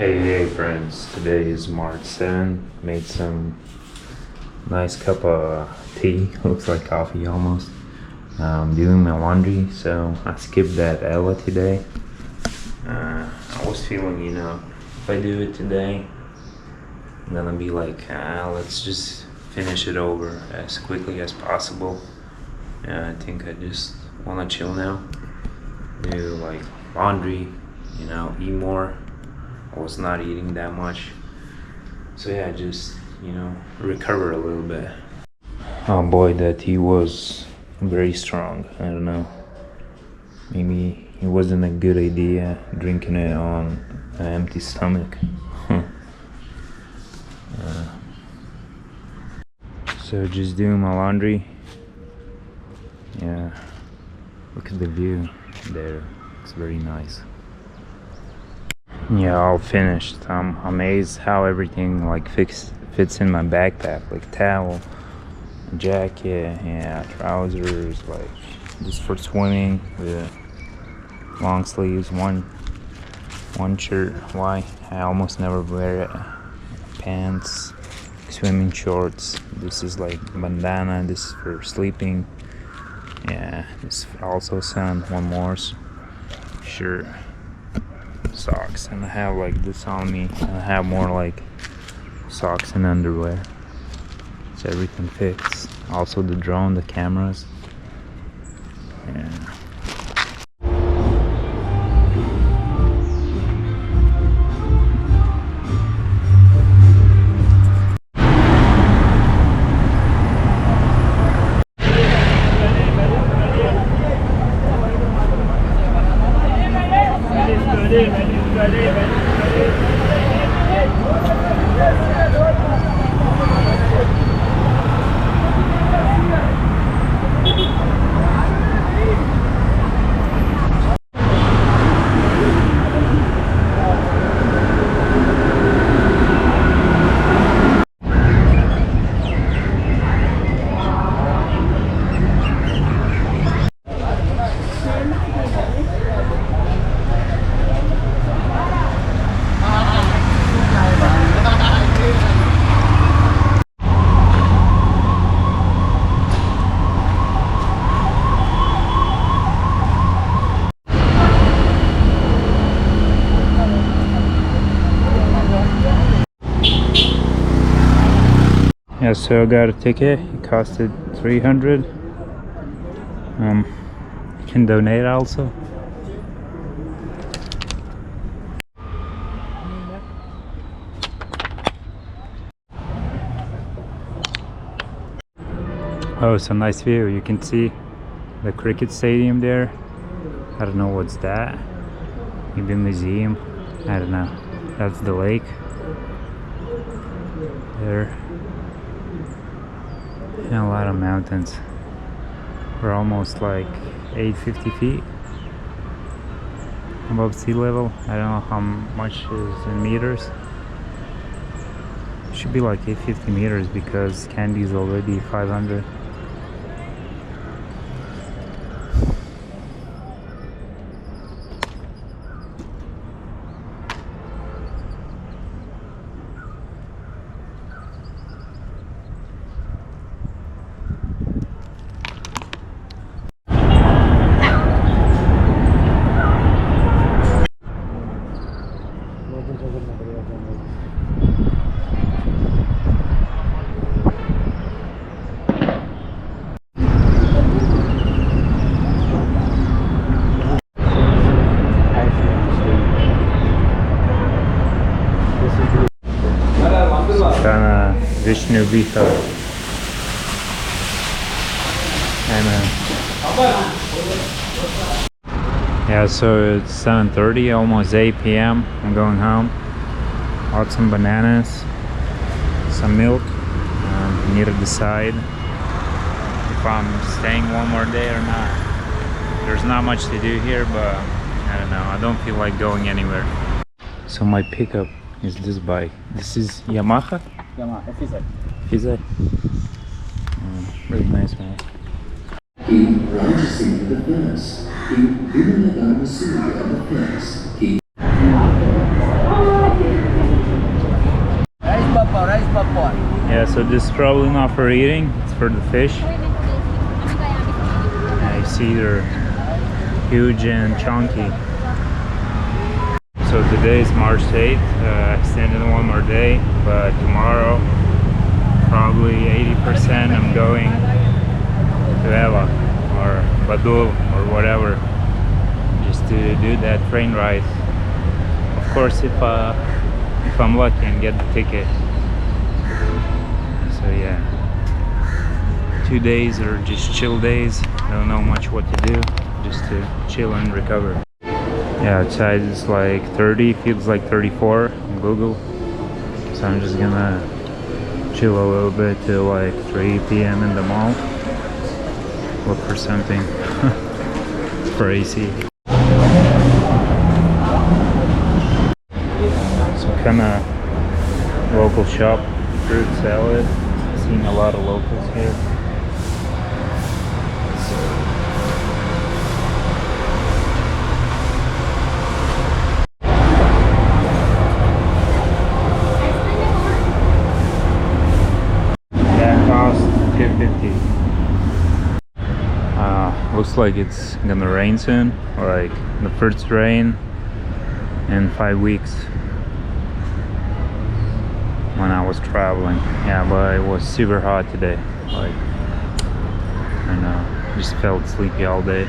Hey friends, today is March 7th. Made some nice cup of tea, looks like coffee almost. Doing my laundry, so I skipped that Ella today. I was feeling, if I do it today, I'm gonna be like, let's just finish it over as quickly as possible. I think I just wanna chill now, do like laundry, eat more. I was not eating that much, so yeah, just recover a little bit. Oh boy, that tea was very strong. I don't know, maybe it wasn't a good idea drinking it on an empty stomach. So just doing my laundry. Yeah, look at the view there, it's very nice. Yeah, all finished. I'm amazed how everything fits in my backpack, like towel, jacket, yeah, trousers, like just for swimming, with long sleeves, one shirt. Why? I almost never wear it. Pants, swimming shorts. This is like bandana. This is for sleeping. Yeah, this also sun. One more shirt. Socks, and I have like this on me, and I have more like socks and underwear, so everything fits. Also the drone, the cameras. Yeah. Yeah, so I got a ticket. It costed 300. You can donate also. Oh, it's a nice view. You can see the cricket stadium there. I don't know what's that. Maybe a museum. I don't know. That's the lake there. And a lot of mountains. We're almost like 850 feet above sea level. I don't know how much is in meters. It should be like 850 meters because Kandy is already 500. Vishnu Vita. Yeah, so it's 7:30, almost 8 p.m. I'm going home. Bought some bananas, some milk. Need to decide if I'm staying one more day or not. There's not much to do here, but I don't know. I don't feel like going anywhere. So my pickup is this bike. This is Yamaha? Yamaha, Fizai. Really nice, man. So this is probably not for eating, it's for the fish. Yeah, you see they're huge and chunky. So today is March 8th, extended one more day, but tomorrow probably 80% I'm going to Ela or Budha or whatever, just to do that train ride. Of course, if I'm lucky and get the ticket. So yeah, 2 days are just chill days. Don't know much what to do, just to chill and recover. Yeah, outside it's like 30, feels like 34 on Google. So I'm just gonna chill a little bit till like 3 p.m. in the mall. Look for something for AC. Some kind of local shop, fruit salad. Seeing a lot of locals here. $2.50. Looks like it's gonna rain soon, like the first rain in 5 weeks when I was traveling. Yeah, but it was super hot today. Like, I know, just felt sleepy all day.